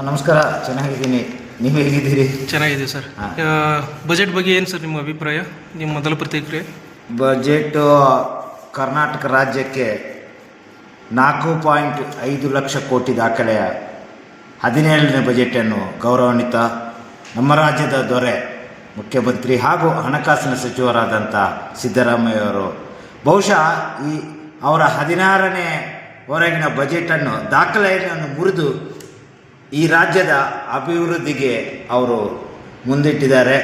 ನಮಸ್ಕಾರ, ಚೆನ್ನಾಗಿದ್ದೀನಿ. ನೀವು ಹೇಗಿದ್ದೀರಿ? ಚೆನ್ನಾಗಿದೆ ಸರ್. ಬಜೆಟ್ ಬಗ್ಗೆ ಏನು ಸರ್ ನಿಮ್ಮ ಅಭಿಪ್ರಾಯ, ನಿಮ್ಮ ಮೊದಲ ಪ್ರತಿಕ್ರಿಯೆ? ಬಜೆಟು ಕರ್ನಾಟಕ ರಾಜ್ಯಕ್ಕೆ 4.5 ಲಕ್ಷ ಕೋಟಿ ದಾಖಲೆಯ 17ನೇ ಬಜೆಟನ್ನು ಗೌರವಾನ್ವಿತ ನಮ್ಮ ರಾಜ್ಯದ ದೊರೆ ಮುಖ್ಯಮಂತ್ರಿ ಹಾಗೂ ಹಣಕಾಸಿನ ಸಚಿವರಾದಂಥ ಸಿದ್ದರಾಮಯ್ಯವರು ಬಹುಶಃ ಅವರ 16ನೇ ಹೊರಗಿನ ಬಜೆಟನ್ನು ದಾಖಲೆಯನ್ನು ಮುರಿದು ಈ ರಾಜ್ಯದ ಅಭಿವೃದ್ಧಿಗೆ ಅವರು ಮುಂದಿಟ್ಟಿದ್ದಾರೆ.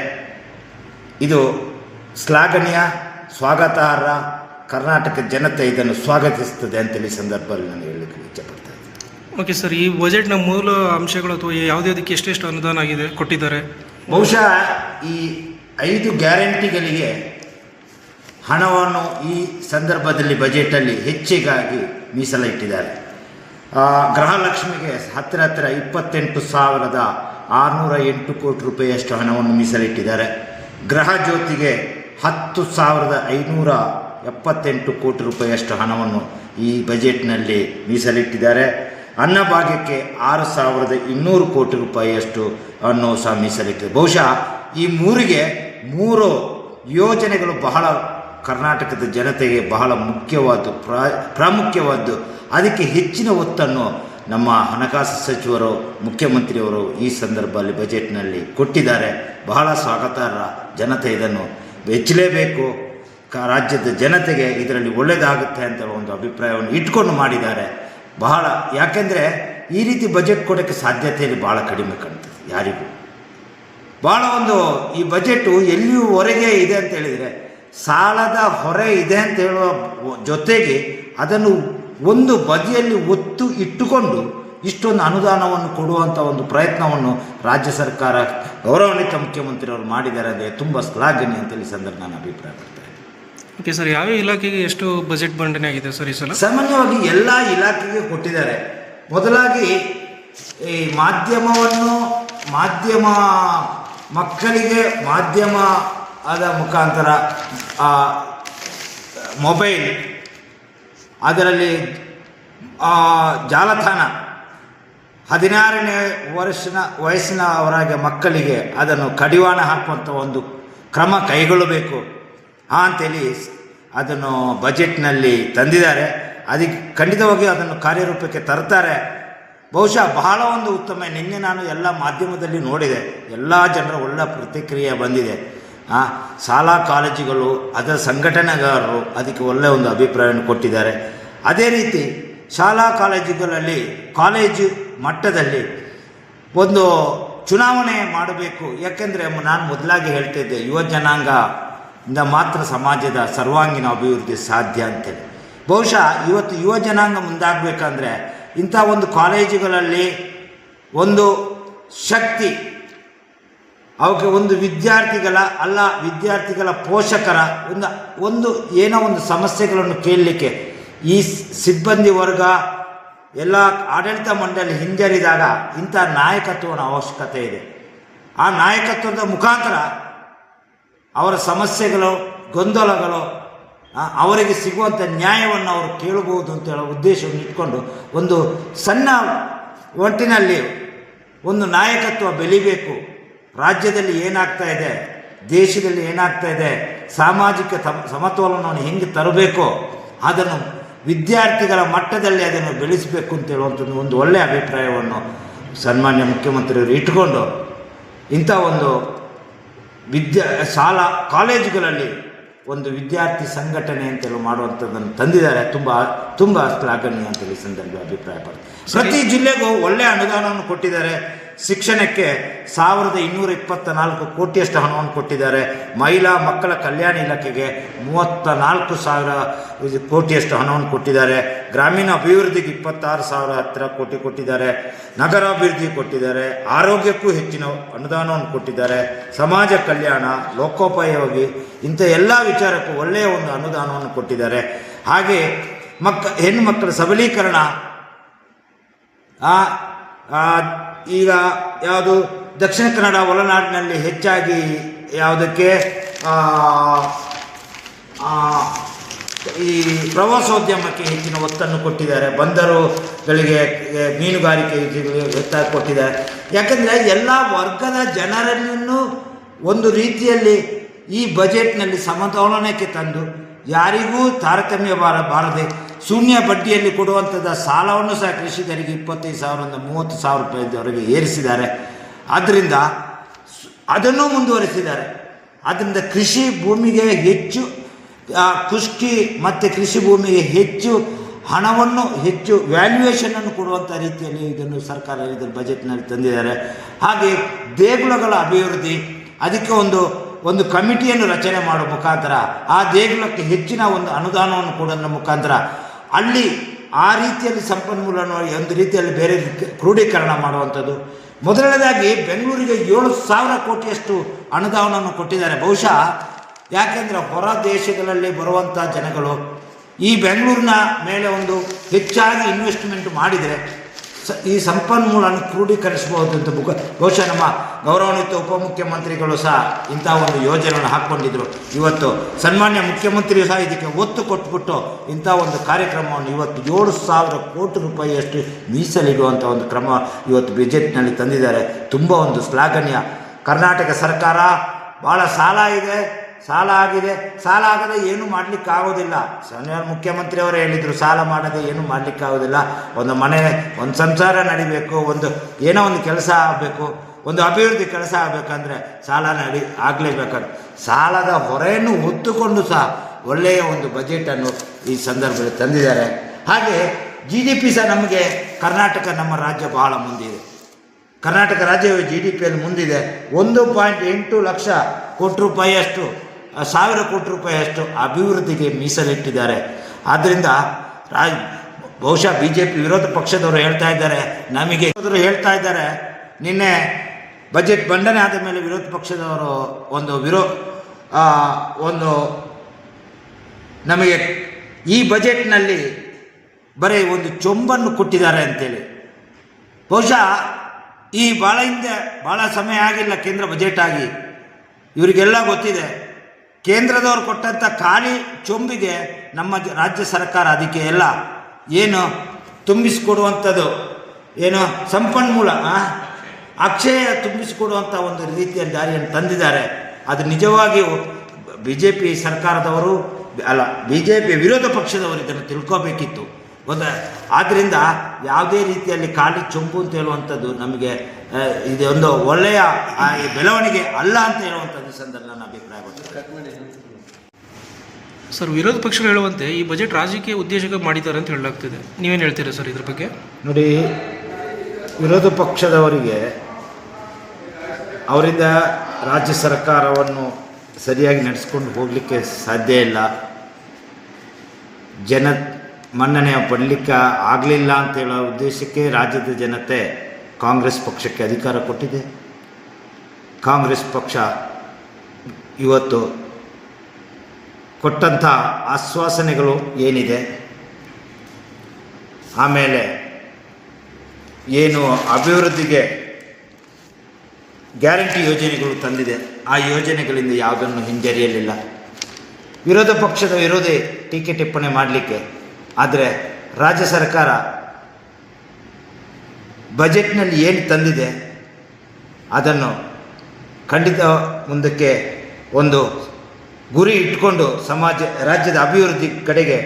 ಇದು ಶ್ಲಾಘನೀಯ, ಸ್ವಾಗತಾರ್ಹ. ಕರ್ನಾಟಕ ಜನತೆ ಇದನ್ನು ಸ್ವಾಗತಿಸುತ್ತದೆ ಅಂತೇಳಿ ಸಂದರ್ಭದಲ್ಲಿ ನಾನು ಹೇಳಲಿಕ್ಕೆ ಇಚ್ಛೆಪಡ್ತಾ ಇದ್ದೀನಿ. ಓಕೆ ಸರ್, ಈ ಬಜೆಟ್ನ ಮೂಲ ಅಂಶಗಳು ಅಥವಾ ಯಾವುದಕ್ಕೆ ಎಷ್ಟೆಷ್ಟು ಅನುದಾನ ಆಗಿದೆ ಕೊಟ್ಟಿದ್ದಾರೆ? ಬಹುಶಃ ಈ 5 ಗ್ಯಾರಂಟಿಗಳಿಗೆ ಹಣವನ್ನು ಈ ಸಂದರ್ಭದಲ್ಲಿ ಬಜೆಟಲ್ಲಿ ಹೆಚ್ಚಿಗಾಗಿ ಮೀಸಲಿಟ್ಟಿದ್ದಾರೆ. ಗೃಹಲಕ್ಷ್ಮಿಗೆ ಹತ್ತಿರ 28,608 ಕೋಟಿ ರೂಪಾಯಿಯಷ್ಟು ಹಣವನ್ನು ಮೀಸಲಿಟ್ಟಿದ್ದಾರೆ. ಗೃಹ ಜ್ಯೋತಿಗೆ 10,578 ಕೋಟಿ ರೂಪಾಯಿಯಷ್ಟು ಹಣವನ್ನು ಈ ಬಜೆಟ್ನಲ್ಲಿ ಮೀಸಲಿಟ್ಟಿದ್ದಾರೆ. ಅನ್ನಭಾಗ್ಯಕ್ಕೆ 6,200 ಕೋಟಿ ರೂಪಾಯಿಯಷ್ಟು ಅನ್ನು ಸಹ ಮೀಸಲಿಟ್ಟಿದೆ. ಬಹುಶಃ ಈ ಮೂರು ಯೋಜನೆಗಳು ಬಹಳ ಕರ್ನಾಟಕದ ಜನತೆಗೆ ಬಹಳ ಮುಖ್ಯವಾದ್ದು, ಪ್ರಾಮುಖ್ಯವಾದ್ದು. ಅದಕ್ಕೆ ಹೆಚ್ಚಿನ ಒತ್ತನ್ನು ನಮ್ಮ ಹಣಕಾಸು ಸಚಿವರು, ಮುಖ್ಯಮಂತ್ರಿಯವರು ಈ ಸಂದರ್ಭದಲ್ಲಿ ಬಜೆಟ್ನಲ್ಲಿ ಕೊಟ್ಟಿದ್ದಾರೆ. ಬಹಳ ಸ್ವಾಗತಾರ್ಹ. ಜನತೆ ಇದನ್ನು ಮೆಚ್ಚಲೇಬೇಕು. ರಾಜ್ಯದ ಜನತೆಗೆ ಇದರಲ್ಲಿ ಒಳ್ಳೆಯದಾಗುತ್ತೆ ಅಂತ ಒಂದು ಅಭಿಪ್ರಾಯವನ್ನು ಇಟ್ಕೊಂಡು ಮಾಡಿದ್ದಾರೆ. ಬಹಳ, ಯಾಕೆಂದರೆ ಈ ರೀತಿ ಬಜೆಟ್ ಕೊಡೋಕ್ಕೆ ಸಾಧ್ಯತೆಯಲ್ಲಿ ಭಾಳ ಕಡಿಮೆ ಕಾಣ್ತದೆ ಯಾರಿಗೂ. ಭಾಳ ಈ ಬಜೆಟು ಎಲ್ಲಿಯವರೆಗೆ ಇದೆ ಅಂತ ಹೇಳಿದರೆ ಸಾಲದ ಹೊರೆ ಇದೆ ಅಂತ ಹೇಳುವ ಜೊತೆಗೆ ಅದನ್ನು ಒಂದು ಬದಿಯಲ್ಲಿ ಒತ್ತು ಇಟ್ಟುಕೊಂಡು ಇಷ್ಟೊಂದು ಅನುದಾನವನ್ನು ಕೊಡುವಂಥ ಒಂದು ಪ್ರಯತ್ನವನ್ನು ರಾಜ್ಯ ಸರ್ಕಾರ, ಗೌರವಾನ್ವಿತ ಮುಖ್ಯಮಂತ್ರಿಯವರು ಮಾಡಿದ್ದಾರೆ. ಅಂದರೆ ತುಂಬ ಶ್ಲಾಘನೀಯ ಅಂತೇಳಿ ಸಂದರ್ಭ ನಾನು ಅಭಿಪ್ರಾಯ ಪಡ್ತೇನೆ. ಓಕೆ ಸರ್, ಯಾವ ಇಲಾಖೆಗೆ ಎಷ್ಟು ಬಜೆಟ್ ಮಂಡನೆ ಆಗಿದೆ ಸರ್ ಈ ಸಲ? ಸಾಮಾನ್ಯವಾಗಿ ಎಲ್ಲ ಇಲಾಖೆಗೆ ಕೊಟ್ಟಿದ್ದಾರೆ. ಮೊದಲಾಗಿ ಈ ಮಾಧ್ಯಮ ಮಕ್ಕಳಿಗೆ ಮಾಧ್ಯಮ ಆದ ಮುಖಾಂತರ ಮೊಬೈಲ್, ಅದರಲ್ಲಿ ಜಾಲತಾಣ 16ನೇ ವಯಸ್ಸಿನವರೆಗೆ ಮಕ್ಕಳಿಗೆ ಅದನ್ನು ಕಡಿವಾಣ ಹಾಕುವಂಥ ಒಂದು ಕ್ರಮ ಕೈಗೊಳ್ಳಬೇಕು ಅಂತೇಳಿ ಅದನ್ನು ಬಜೆಟ್ನಲ್ಲಿ ತಂದಿದ್ದಾರೆ. ಅದಕ್ಕೆ ಖಂಡಿತವಾಗಿ ಅದನ್ನು ಕಾರ್ಯರೂಪಕ್ಕೆ ತರ್ತಾರೆ. ಬಹುಶಃ ಬಹಳ ಉತ್ತಮ. ನಿನ್ನೆ ನಾನು ಎಲ್ಲ ಮಾಧ್ಯಮದಲ್ಲಿ ನೋಡಿದೆ, ಎಲ್ಲ ಜನರ ಒಳ್ಳೆಯ ಪ್ರತಿಕ್ರಿಯೆ ಬಂದಿದೆ. ಶಾಲಾ ಕಾಲೇಜುಗಳು, ಅದರ ಸಂಘಟನೆಗಾರರು ಅದಕ್ಕೆ ಒಳ್ಳೆಯ ಒಂದು ಅಭಿಪ್ರಾಯವನ್ನು ಕೊಟ್ಟಿದ್ದಾರೆ. ಅದೇ ರೀತಿ ಶಾಲಾ ಕಾಲೇಜುಗಳಲ್ಲಿ, ಕಾಲೇಜು ಮಟ್ಟದಲ್ಲಿ ಒಂದು ಚುನಾವಣೆ ಮಾಡಬೇಕು. ಯಾಕೆಂದರೆ ನಾನು ಮೊದಲಾಗಿ ಹೇಳ್ತಿದ್ದೆ, ಯುವ ಜನಾಂಗದಿಂದ ಮಾತ್ರ ಸಮಾಜದ ಸರ್ವಾಂಗೀಣ ಅಭಿವೃದ್ಧಿ ಸಾಧ್ಯ ಅಂತೇಳಿ. ಬಹುಶಃ ಇವತ್ತು ಯುವ ಜನಾಂಗ ಮುಂದಾಗಬೇಕಂದ್ರೆ ಇಂಥ ಒಂದು ಕಾಲೇಜುಗಳಲ್ಲಿ ಒಂದು ಶಕ್ತಿ, ಅವಕ್ಕೆ ಒಂದು ವಿದ್ಯಾರ್ಥಿಗಳ ಪೋಷಕರ ಏನೋ ಒಂದು ಸಮಸ್ಯೆಗಳನ್ನು ಕೇಳಲಿಕ್ಕೆ ಈ ಸಿಬ್ಬಂದಿ ವರ್ಗ, ಎಲ್ಲ ಆಡಳಿತ ಮಂಡಳಿ ಹಿಂಜರಿದಾಗ ಇಂಥ ನಾಯಕತ್ವದ ಅವಶ್ಯಕತೆ ಇದೆ. ಆ ನಾಯಕತ್ವದ ಮುಖಾಂತರ ಅವರ ಸಮಸ್ಯೆಗಳು, ಗೊಂದಲಗಳು, ಅವರಿಗೆ ಸಿಗುವಂಥ ನ್ಯಾಯವನ್ನು ಅವರು ಕೇಳಬಹುದು ಅಂತ ಹೇಳೋ ಉದ್ದೇಶವನ್ನು ಇಟ್ಕೊಂಡು ಒಂದು ಸಣ್ಣ ಒಟ್ಟಿನಲ್ಲಿ ಒಂದು ನಾಯಕತ್ವ ಬೆಳಿಬೇಕು. ರಾಜ್ಯದಲ್ಲಿ ಏನಾಗ್ತಾ ಇದೆ, ದೇಶದಲ್ಲಿ ಏನಾಗ್ತಾ ಇದೆ, ಸಾಮಾಜಿಕ ಸಮತೋಲನವನ್ನು ಹೆಂಗೆ ತರಬೇಕು, ಅದನ್ನು ವಿದ್ಯಾರ್ಥಿಗಳ ಮಟ್ಟದಲ್ಲಿ ಅದನ್ನು ಬೆಳೆಸಬೇಕು ಅಂತ ಹೇಳುವಂಥದ್ದು ಒಂದು ಒಳ್ಳೆಯ ಅಭಿಪ್ರಾಯವನ್ನು ಸನ್ಮಾನ್ಯ ಮುಖ್ಯಮಂತ್ರಿಯವರು ಇಟ್ಕೊಂಡು ಇಂಥ ಒಂದು ಶಾಲಾ ಕಾಲೇಜುಗಳಲ್ಲಿ ಒಂದು ವಿದ್ಯಾರ್ಥಿ ಸಂಘಟನೆ ಅಂತೇಳಿ ಮಾಡುವಂಥದ್ದನ್ನು ತಂದಿದ್ದಾರೆ. ತುಂಬ ಶ್ಲಾಘನೀಯ ಅಂತೇಳಿ ಸಂದರ್ಭ ಅಭಿಪ್ರಾಯ ಪಡ್ತಾರೆ. ಪ್ರತಿ ಜಿಲ್ಲೆಗೂ ಒಳ್ಳೆಯ ಅನುದಾನವನ್ನು ಕೊಟ್ಟಿದ್ದಾರೆ. ಶಿಕ್ಷಣಕ್ಕೆ 1,224 ಕೋಟಿಯಷ್ಟು ಹಣವನ್ನು ಕೊಟ್ಟಿದ್ದಾರೆ. ಮಹಿಳಾ ಮಕ್ಕಳ ಕಲ್ಯಾಣ ಇಲಾಖೆಗೆ 34,000 ಕೋಟಿಯಷ್ಟು ಹಣವನ್ನು ಕೊಟ್ಟಿದ್ದಾರೆ. ಗ್ರಾಮೀಣ ಅಭಿವೃದ್ಧಿಗೆ 26,000 ಹತ್ತಿರ ಕೋಟಿ ಕೊಟ್ಟಿದ್ದಾರೆ. ನಗರಾಭಿವೃದ್ಧಿ ಕೊಟ್ಟಿದ್ದಾರೆ. ಆರೋಗ್ಯಕ್ಕೂ ಹೆಚ್ಚಿನ ಅನುದಾನವನ್ನು ಕೊಟ್ಟಿದ್ದಾರೆ. ಸಮಾಜ ಕಲ್ಯಾಣ, ಲೋಕೋಪಯೋಗಿ, ಇಂಥ ಎಲ್ಲ ವಿಚಾರಕ್ಕೂ ಒಳ್ಳೆಯ ಒಂದು ಅನುದಾನವನ್ನು ಕೊಟ್ಟಿದ್ದಾರೆ. ಹಾಗೆ ಹೆಣ್ಣು ಮಕ್ಕಳ ಸಬಲೀಕರಣ, ಈಗ ಯಾವುದು ದಕ್ಷಿಣ ಕನ್ನಡ ಒಳನಾಡಿನಲ್ಲಿ ಹೆಚ್ಚಾಗಿ ಯಾವುದಕ್ಕೆ ಈ ಪ್ರವಾಸೋದ್ಯಮಕ್ಕೆ ಹೆಚ್ಚಿನ ಒತ್ತನ್ನು ಕೊಟ್ಟಿದ್ದಾರೆ, ಬಂದರುಗಳಿಗೆ ಮೀನುಗಾರಿಕೆಗಳಿಗೆ ಒತ್ತ ಕೊಟ್ಟಿದ್ದಾರೆ. ಯಾಕಂದರೆ ಎಲ್ಲ ವರ್ಗದ ಜನರನ್ನು ಒಂದು ರೀತಿಯಲ್ಲಿ ಈ ಬಜೆಟ್ನಲ್ಲಿ ಸಮತೋಲನಕ್ಕೆ ತಂದು ಯಾರಿಗೂ ತಾರತಮ್ಯ ಬಾರದೆ ಶೂನ್ಯ ಬಡ್ಡಿಯಲ್ಲಿ ಕೊಡುವಂಥದ್ದು ಸಾಲವನ್ನು ಸಹ ಕೃಷಿಕರಿಗೆ 25,000ರಿಂದ 30,000 ರೂಪಾಯಿವರೆಗೆ ಏರಿಸಿದ್ದಾರೆ. ಆದ್ದರಿಂದ ಅದನ್ನು ಮುಂದುವರಿಸಿದ್ದಾರೆ. ಆದ್ದರಿಂದ ಕೃಷಿ ಭೂಮಿಗೆ ಹೆಚ್ಚು ಖುಷ್ಕಿ ಮತ್ತು ಕೃಷಿ ಭೂಮಿಗೆ ಹೆಚ್ಚು ಹಣವನ್ನು ಹೆಚ್ಚು ವ್ಯಾಲ್ಯೂಯೇಷನನ್ನು ಕೊಡುವಂಥ ರೀತಿಯಲ್ಲಿ ಇದನ್ನು ಸರ್ಕಾರ ಇದರ ಬಜೆಟ್ನಲ್ಲಿ ತಂದಿದ್ದಾರೆ. ಹಾಗೆ ದೇಗುಲಗಳ ಅಭಿವೃದ್ಧಿ, ಅದಕ್ಕೆ ಒಂದು ಕಮಿಟಿಯನ್ನು ರಚನೆ ಮಾಡುವ ಮುಖಾಂತರ ಆ ದೇಗುಲಕ್ಕೆ ಹೆಚ್ಚಿನ ಒಂದು ಅನುದಾನವನ್ನು ಕೊಡೋದ್ರ ಮುಖಾಂತರ ಅಲ್ಲಿ ಆ ರೀತಿಯಲ್ಲಿ ಸಂಪನ್ಮೂಲವನ್ನು ಒಂದು ರೀತಿಯಲ್ಲಿ ಬೇರೆ ಕ್ರೋಢೀಕರಣ ಮಾಡುವಂಥದ್ದು. ಮೊದಲನೇದಾಗಿ ಬೆಂಗಳೂರಿಗೆ 7,000 ಕೋಟಿಯಷ್ಟು ಅನುದಾನವನ್ನು ಕೊಟ್ಟಿದ್ದಾರೆ. ಬಹುಶಃ ಯಾಕೆಂದರೆ ಹೊರ ದೇಶಗಳಲ್ಲಿ ಬರುವಂಥ ಜನಗಳು ಈ ಬೆಂಗಳೂರಿನ ಮೇಲೆ ಒಂದು ಹೆಚ್ಚಾಗಿ ಇನ್ವೆಸ್ಟ್ಮೆಂಟ್ ಮಾಡಿದರೆ ಈ ಸಂಪನ್ಮೂಲವನ್ನು ಕ್ರೋಢೀಕರಿಸಬಹುದು ಅಂತ ಬಹುಶಃ ನಮ್ಮ ಗೌರವಾನ್ವಿತ ಉಪಮುಖ್ಯಮಂತ್ರಿಗಳು ಸಹ ಇಂಥ ಒಂದು ಯೋಜನೆಯನ್ನು ಹಾಕ್ಕೊಂಡಿದ್ರು. ಇವತ್ತು ಸನ್ಮಾನ್ಯ ಮುಖ್ಯಮಂತ್ರಿಯು ಸಹ ಇದಕ್ಕೆ ಒತ್ತು ಕೊಟ್ಬಿಟ್ಟು ಇಂಥ ಒಂದು ಕಾರ್ಯಕ್ರಮವನ್ನು ಇವತ್ತು 7,000 ಕೋಟಿ ರೂಪಾಯಿಯಷ್ಟು ಮೀಸಲಿಡುವಂಥ ಒಂದು ಕ್ರಮ ಇವತ್ತು ಬಜೆಟ್ನಲ್ಲಿ ತಂದಿದ್ದಾರೆ. ತುಂಬ ಒಂದು ಶ್ಲಾಘನೀಯ. ಕರ್ನಾಟಕ ಸರ್ಕಾರ ಭಾಳ ಸಾಲ ಆಗಿದೆ, ಸಾಲ ಆಗದೆ ಏನೂ ಮಾಡಲಿಕ್ಕಾಗೋದಿಲ್ಲ. ಮುಖ್ಯಮಂತ್ರಿಯವರೇ ಹೇಳಿದರು, ಸಾಲ ಮಾಡದೆ ಏನೂ ಮಾಡಲಿಕ್ಕಾಗೋದಿಲ್ಲ. ಒಂದು ಮನೆ, ಒಂದು ಸಂಸಾರ ನಡಿಬೇಕು, ಏನೋ ಒಂದು ಕೆಲಸ ಆಗಬೇಕು, ಒಂದು ಅಭಿವೃದ್ಧಿ ಕೆಲಸ ಆಗಬೇಕಂದ್ರೆ ಸಾಲ ಆಗಲೇಬೇಕಾದ್ರೆ ಸಾಲದ ಹೊರೆಯನ್ನು ಹೊತ್ತುಕೊಂಡು ಸಹ ಒಳ್ಳೆಯ ಒಂದು ಬಜೆಟನ್ನು ಈ ಸಂದರ್ಭದಲ್ಲಿ ತಂದಿದ್ದಾರೆ. ಹಾಗೆ GDP ಸಹ ನಮಗೆ ಕರ್ನಾಟಕ, ನಮ್ಮ ರಾಜ್ಯ ಬಹಳ ಮುಂದಿದೆ. ಕರ್ನಾಟಕ ರಾಜ್ಯವು GDPಯಲ್ಲಿ ಮುಂದಿದೆ. 1.8 ಲಕ್ಷ ಕೋಟಿ ರೂಪಾಯಿಯಷ್ಟು 1,000 ಕೋಟಿ ರೂಪಾಯಿಯಷ್ಟು ಅಭಿವೃದ್ಧಿಗೆ ಮೀಸಲಿಟ್ಟಿದ್ದಾರೆ. ಆದ್ದರಿಂದ ಬಹುಶಃ BJP ವಿರೋಧ ಪಕ್ಷದವರು ಹೇಳ್ತಾ ಇದ್ದಾರೆ ನಿನ್ನೆ ಬಜೆಟ್ ಮಂಡನೆ ಆದ ಮೇಲೆ ವಿರೋಧ ಪಕ್ಷದವರು ಒಂದು ನಮಗೆ ಈ ಬಜೆಟ್ನಲ್ಲಿ ಬರೀ ಒಂದು ಚೊಂಬನ್ನು ಕೊಟ್ಟಿದ್ದಾರೆ ಅಂತೇಳಿ. ಬಹುಶಃ ಈ ಭಾಳ ಸಮಯ ಆಗಿಲ್ಲ ಕೇಂದ್ರ ಬಜೆಟ್ ಆಗಿ. ಇವರಿಗೆಲ್ಲ ಗೊತ್ತಿದೆ, ಕೇಂದ್ರದವರು ಕೊಟ್ಟಂಥ ಖಾಲಿ ಚೊಂಬಿಗೆ ನಮ್ಮ ರಾಜ್ಯ ಸರ್ಕಾರ ಅದಕ್ಕೆ ಎಲ್ಲ ಏನು ತುಂಬಿಸಿಕೊಡುವಂಥದ್ದು, ಏನು ಸಂಪನ್ಮೂಲ ಅಕ್ಷಯ ತುಂಬಿಸಿಕೊಡುವಂಥ ಒಂದು ರೀತಿಯ ದಾರಿಯನ್ನು ತಂದಿದ್ದಾರೆ. ಅದು ನಿಜವಾಗಿಯೂ BJP ಸರ್ಕಾರದವರು BJP ವಿರೋಧ ಪಕ್ಷದವರು ಇದನ್ನು ತಿಳ್ಕೋಬೇಕಿತ್ತು. ಆದ್ದರಿಂದ ಯಾವುದೇ ರೀತಿಯಲ್ಲಿ ಖಾಲಿ ಚೊಂಬು ಅಂತ ಹೇಳುವಂಥದ್ದು ನಮಗೆ ಇದೊಂದು ಒಳ್ಳೆಯ ಬೆಳವಣಿಗೆ ಅಲ್ಲ ಅಂತ ಹೇಳುವಂಥದ್ದು ಸಂದರ್ಭ ನನ್ನ ಅಭಿಪ್ರಾಯ. ಸರ್, ವಿರೋಧ ಪಕ್ಷಗಳು ಹೇಳುವಂತೆ ಈ ಬಜೆಟ್ ರಾಜಕೀಯ ಉದ್ದೇಶಕ್ಕೆ ಮಾಡಿದ್ದಾರೆ ಅಂತ ಹೇಳಲಾಗ್ತಿದೆ. ನೀವೇನು ಹೇಳ್ತೀರಾ ಸರ್ ಇದ್ರ ಬಗ್ಗೆ? ನೋಡಿ, ವಿರೋಧ ಪಕ್ಷದವರಿಗೆ ಅವರಿಂದ ರಾಜ್ಯ ಸರ್ಕಾರವನ್ನು ಸರಿಯಾಗಿ ನಡೆಸ್ಕೊಂಡು ಹೋಗಲಿಕ್ಕೆ ಸಾಧ್ಯ ಇಲ್ಲ, ಮನ್ನಣೆ ಪಡಲಿಕ್ಕೆ ಆಗಲಿಲ್ಲ ಅಂತ ಹೇಳೋ ಉದ್ದೇಶಕ್ಕೆ ರಾಜ್ಯದ ಜನತೆ ಕಾಂಗ್ರೆಸ್ ಪಕ್ಷಕ್ಕೆ ಅಧಿಕಾರ ಕೊಟ್ಟಿದೆ. ಕಾಂಗ್ರೆಸ್ ಪಕ್ಷ ಇವತ್ತು ಕೊಟ್ಟಂಥ ಆಶ್ವಾಸನೆಗಳು ಏನಿದೆ, ಆಮೇಲೆ ಏನು ಅಭಿವೃದ್ಧಿಗೆ ಗ್ಯಾರಂಟಿ ಯೋಜನೆಗಳು ತಂದಿದೆ, ಆ ಯೋಜನೆಗಳಿಂದ ಯಾವುದನ್ನು ಹಿಂಜರಿಯಲಿಲ್ಲ. ವಿರೋಧ ಪಕ್ಷದ ವಿರೋಧಿ ಟೀಕೆ ಟಿಪ್ಪಣಿ ಮಾಡಲಿಕ್ಕೆ. ಆದರೆ ರಾಜ್ಯ ಸರ್ಕಾರ ಬಜೆಟ್ನಲ್ಲಿ ಏನು ತಂದಿದೆ ಅದನ್ನು ಖಂಡಿತ ಮುಂದಕ್ಕೆ ಒಂದು ಗುರಿ ಇಟ್ಕೊಂಡು ರಾಜ್ಯದ ಅಭಿವೃದ್ಧಿ ಕಡೆಗೆ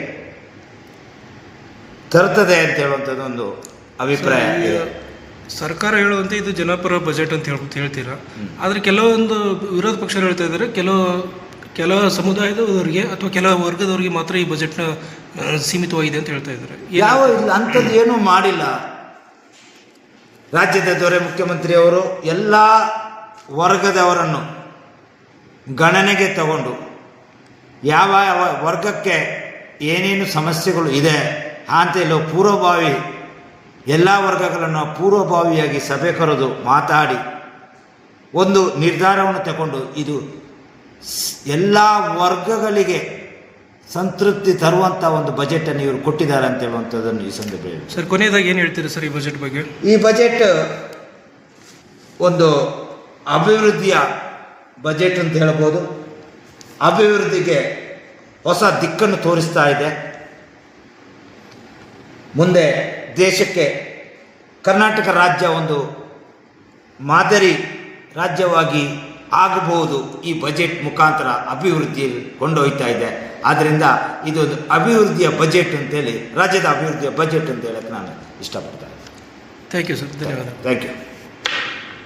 ತರುತ್ತದೆ ಅಂತ ಹೇಳುವಂಥದ್ದು ಒಂದು ಅಭಿಪ್ರಾಯ. ಸರ್ಕಾರ ಹೇಳುವಂತೆ ಇದು ಜನಪರ ಬಜೆಟ್ ಅಂತ ಹೇಳ್ತೀರಾ, ಆದರೆ ಕೆಲವೊಂದು ವಿರೋಧ ಪಕ್ಷರು ಹೇಳ್ತಾ ಇದ್ದಾರೆ ಕೆಲವು ಸಮುದಾಯದವರಿಗೆ ಅಥವಾ ಕೆಲವು ವರ್ಗದವರಿಗೆ ಮಾತ್ರ ಈ ಬಜೆಟ್ನ ಸೀಮಿತವಾಗಿದೆ ಅಂತ ಹೇಳ್ತಾ ಇದ್ದಾರೆ. ಯಾವ ಅಂಥದ್ದು ಏನೂ ಮಾಡಿಲ್ಲ. ರಾಜ್ಯದ ದೊರೆ ಮುಖ್ಯಮಂತ್ರಿಯವರು ಎಲ್ಲ ವರ್ಗದವರನ್ನು ಗಣನೆಗೆ ತಗೊಂಡು ಯಾವ ವರ್ಗಕ್ಕೆ ಏನೇನು ಸಮಸ್ಯೆಗಳು ಇದೆ ಅಂತೇಳಿ ಪೂರ್ವಭಾವಿ ಎಲ್ಲ ವರ್ಗಗಳನ್ನು ಪೂರ್ವಭಾವಿಯಾಗಿ ಸಭೆ ಕರೆದು ಮಾತಾಡಿ ಒಂದು ನಿರ್ಧಾರವನ್ನು ತಗೊಂಡು ಇದು ಎಲ್ಲ ವರ್ಗಗಳಿಗೆ ಸಂತೃಪ್ತಿ ತರುವಂಥ ಒಂದು ಬಜೆಟನ್ನು ಇವರು ಕೊಟ್ಟಿದ್ದಾರೆ ಅಂತ ಹೇಳುವಂಥದ್ದನ್ನು ಈ ಸಂದರ್ಭದಲ್ಲಿ. ಸರ್, ಕೊನೆಯದಾಗಿ ಏನು ಹೇಳ್ತೀರಿ ಸರ್ ಈ ಬಜೆಟ್ ಬಗ್ಗೆ? ಈ ಬಜೆಟ್ ಒಂದು ಅಭಿವೃದ್ಧಿಯ ಬಜೆಟ್ ಅಂತ ಹೇಳ್ಬೋದು. ಅಭಿವೃದ್ಧಿಗೆ ಹೊಸ ದಿಕ್ಕನ್ನು ತೋರಿಸ್ತಾ ಇದೆ. ಮುಂದೆ ದೇಶಕ್ಕೆ ಕರ್ನಾಟಕ ರಾಜ್ಯ ಒಂದು ಮಾದರಿ ರಾಜ್ಯವಾಗಿ ಆಗಬಹುದು. ಈ ಬಜೆಟ್ ಮುಖಾಂತರ ಅಭಿವೃದ್ಧಿಯಲ್ಲಿ ಕೊಂಡೊಯ್ತಾ ಇದೆ. ಆದ್ದರಿಂದ ಇದೊಂದು ಅಭಿವೃದ್ಧಿಯ ಬಜೆಟ್ ಅಂತೇಳಿ, ರಾಜ್ಯದ ಅಭಿವೃದ್ಧಿಯ ಬಜೆಟ್ ಅಂತ ಹೇಳಕ್ಕೆ ನಾನು ಇಷ್ಟಪಡ್ತೇನೆ. ಥ್ಯಾಂಕ್ ಯು ಸರ್, ಧನ್ಯವಾದ. Thank you.